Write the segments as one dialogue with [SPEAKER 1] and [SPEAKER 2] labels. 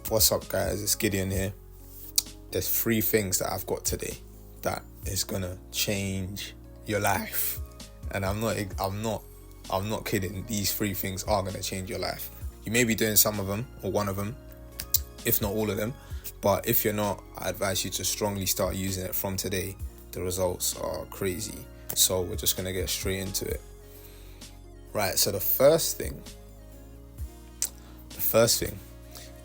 [SPEAKER 1] What's up, guys? It's Gideon here. There's 3 things that I've got today that is gonna change your life, and I'm not kidding. These 3 things are gonna change your life. You may be doing some of them or one of them, if not all of them. But if you're not, I advise you to strongly start using it from today. The results are crazy. So we're just gonna get straight into it. Right. So the first thing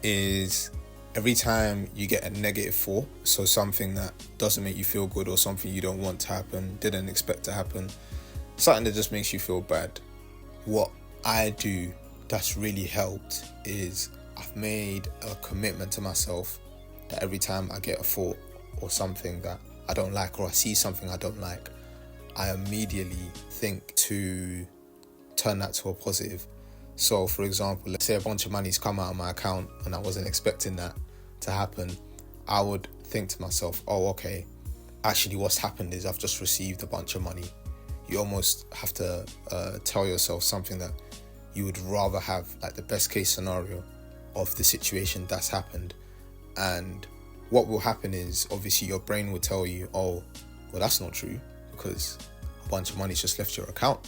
[SPEAKER 1] is every time you get a negative thought, so something that doesn't make you feel good or something you don't want to happen, didn't expect to happen, something that just makes you feel bad, what I do that's really helped is I've made a commitment to myself that every time I get a thought or something that I don't like, or I see something I don't like, I immediately think to turn that to a positive. So for example, let's say a bunch of money's come out of my account and I wasn't expecting that to happen. I would think to myself, oh, okay, actually what's happened is I've just received a bunch of money. You almost have to tell yourself something that you would rather have, like the best case scenario of the situation that's happened. And what will happen is obviously your brain will tell you, oh, well, that's not true because a bunch of money's just left your account.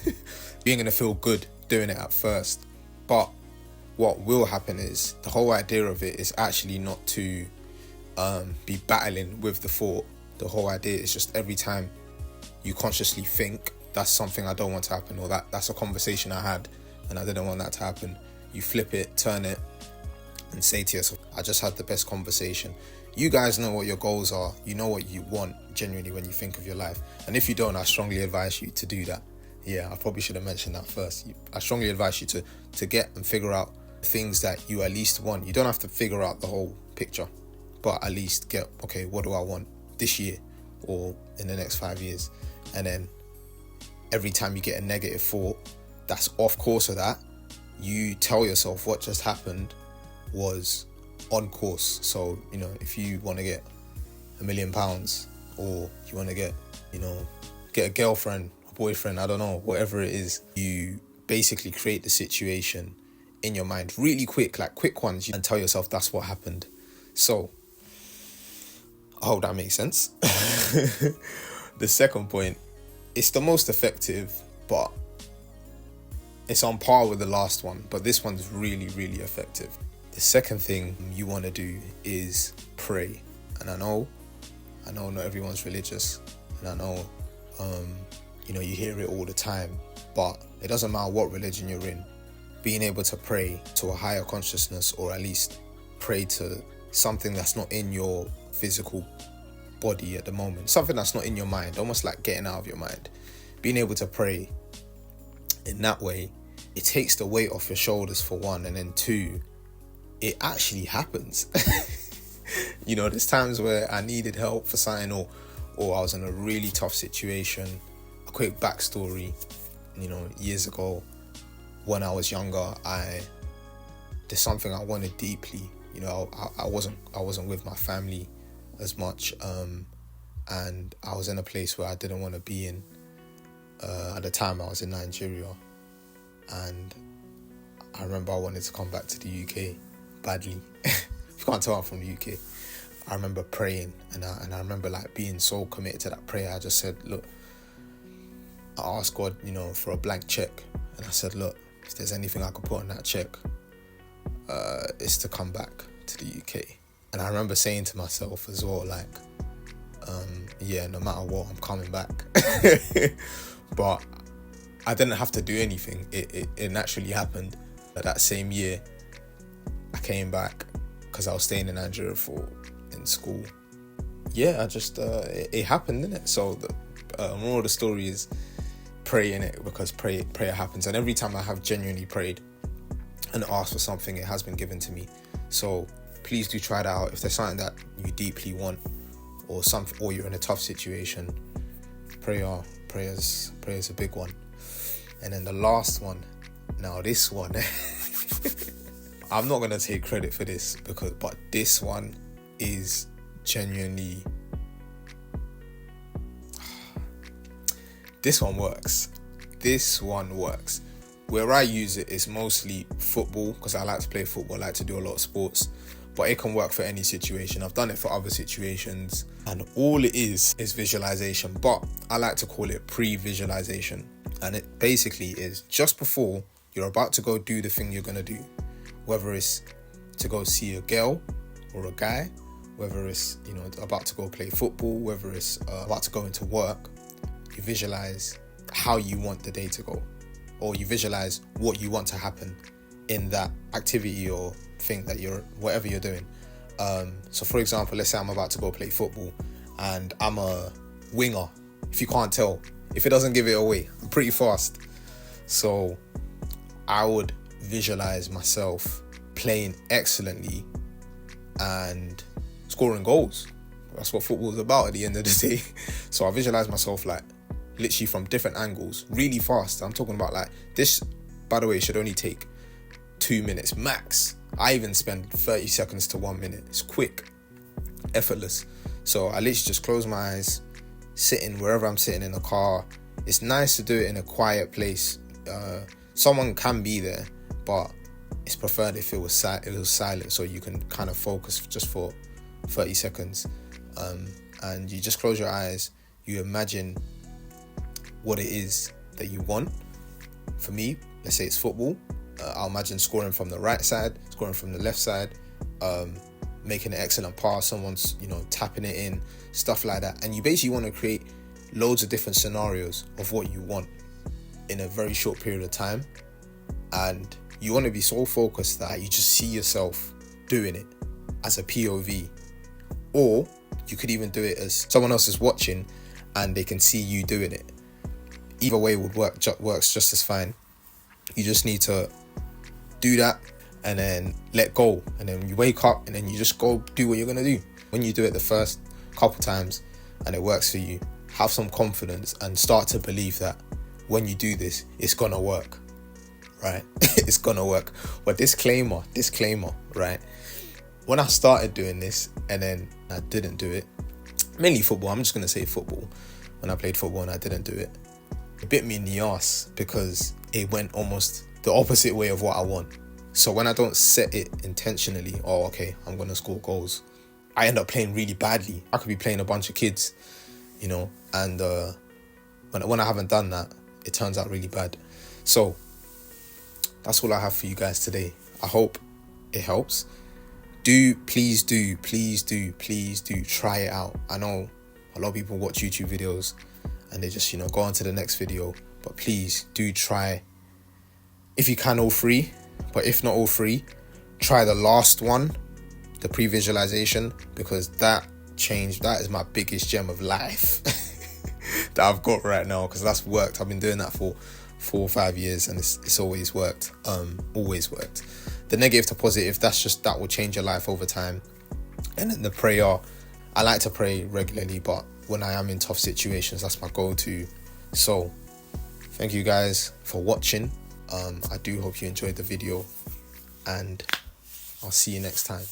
[SPEAKER 1] You ain't gonna feel good doing it at first. But what will happen is the whole idea of it is actually not to be battling with the thought. The whole idea is just every time you consciously think that's something I don't want to happen, or that's a conversation I had and I didn't want that to happen, you flip it, turn it, and say to yourself, I just had the best conversation. You guys know what your goals are. You know what you want genuinely when you think of your life. And if you don't, I strongly advise you to do that. Yeah, I probably should have mentioned that first. I strongly advise you to get and figure out things that you at least want. You don't have to figure out the whole picture, but at least get, okay, what do I want this year or in the next 5 years? And then every time you get a negative thought that's off course of that, you tell yourself what just happened was on course. So, if you want to get £1 million, or you want to get a girlfriend, boyfriend, I don't know, whatever it is, you basically create the situation in your mind really quick, like quick ones, and tell yourself that's what happened. So I hope that makes sense. The second point, it's the most effective, but it's on par with the last one, but this one's really, really effective. The second thing you want to do is pray. And I know not everyone's religious, and I know you hear it all the time, but it doesn't matter what religion you're in. Being able to pray to a higher consciousness, or at least pray to something that's not in your physical body at the moment, something that's not in your mind, almost like getting out of your mind. Being able to pray in that way, it takes the weight off your shoulders for one, and then two, it actually happens. There's times where I needed help for something, or I was in a really tough situation. A quick backstory, years ago when I was younger, there's something I wanted deeply. I wasn't with my family as much, and I was in a place where I didn't want to be in. At the time I was in Nigeria, and I remember I wanted to come back to the UK badly. If you can't tell, I'm from the UK. I remember praying, and I remember being so committed to that prayer. I just said, look, I asked God, for a blank check, and I said, look, if there's anything I could put on that check, it's to come back to the UK. And I remember saying to myself as well, no matter what, I'm coming back. But I didn't have to do anything. It naturally happened. That same year, I came back because I was staying in Nigeria in school. Yeah, I just it happened, innit? So the moral of the story is pray in it, because prayer happens. And every time I have genuinely prayed and asked for something, it has been given to me. So please do try that out. If there's something that you deeply want, or you're in a tough situation, prayer's a big one. And then the last one, now this one, I'm not gonna take credit for this, but this one is genuinely, this one works. Where I use it is mostly football, because I like to play football, I like to do a lot of sports, but it can work for any situation. I've done it for other situations, and all it is visualization, but I like to call it pre-visualization. And it basically is just before you're about to go do the thing you're going to do, whether it's to go see a girl or a guy, whether it's, you know, about to go play football, whether it's about to go into work, you visualize how you want the day to go, or you visualize what you want to happen in that activity or thing that whatever you're doing. So for example, let's say I'm about to go play football and I'm a winger. If you can't tell, if it doesn't give it away, I'm pretty fast. So I would visualize myself playing excellently and scoring goals. That's what football is about at the end of the day. So I visualize myself like literally from different angles, really fast. I'm talking about like this, by the way, should only take 2 minutes max. I even spend 30 seconds to 1 minute. It's quick, effortless. So I literally just close my eyes, sitting wherever I'm sitting in the car. It's nice to do it in a quiet place. Someone can be there, but it's preferred if it was silent, so you can kind of focus just for 30 seconds. And you just close your eyes, you imagine what it is that you want. For me, let's say it's football. I'll imagine scoring from the right side, scoring from the left side, making an excellent pass, someone's, you know, tapping it in, stuff like that. And you basically want to create loads of different scenarios of what you want in a very short period of time. And you want to be so focused that you just see yourself doing it as a POV. Or you could even do it as someone else is watching and they can see you doing it. Either way works just as fine. You just need to do that and then let go, and then you wake up and then you just go do what you're gonna do. When you do it the first couple times and it works for you, have some confidence and start to believe that when you do this, it's gonna work, right? It's gonna work. But disclaimer, right? When I started doing this and then I didn't do it, mainly football, I'm just gonna say football. When I played football and I didn't do it, it bit me in the ass because it went almost the opposite way of what I want. So when I don't set it intentionally, okay, I'm gonna score goals, I end up playing really badly. I could be playing a bunch of kids, you know, and when I haven't done that, it turns out really bad. So that's all I have for you guys today. I hope it helps. Please do try it out. I know a lot of people watch YouTube videos and they just, you know, go on to the next video, but please do try, if you can, all three. But if not all three, try the last one, the pre-visualization, because that is my biggest gem of life that I've got right now, because that's worked. I've been doing that for 4 or 5 years and it's always worked. The negative to positive, that will change your life over time. And then the prayer, I like to pray regularly, but when I am in tough situations, that's my go-to. So thank you guys for watching. I do hope you enjoyed the video, and I'll see you next time.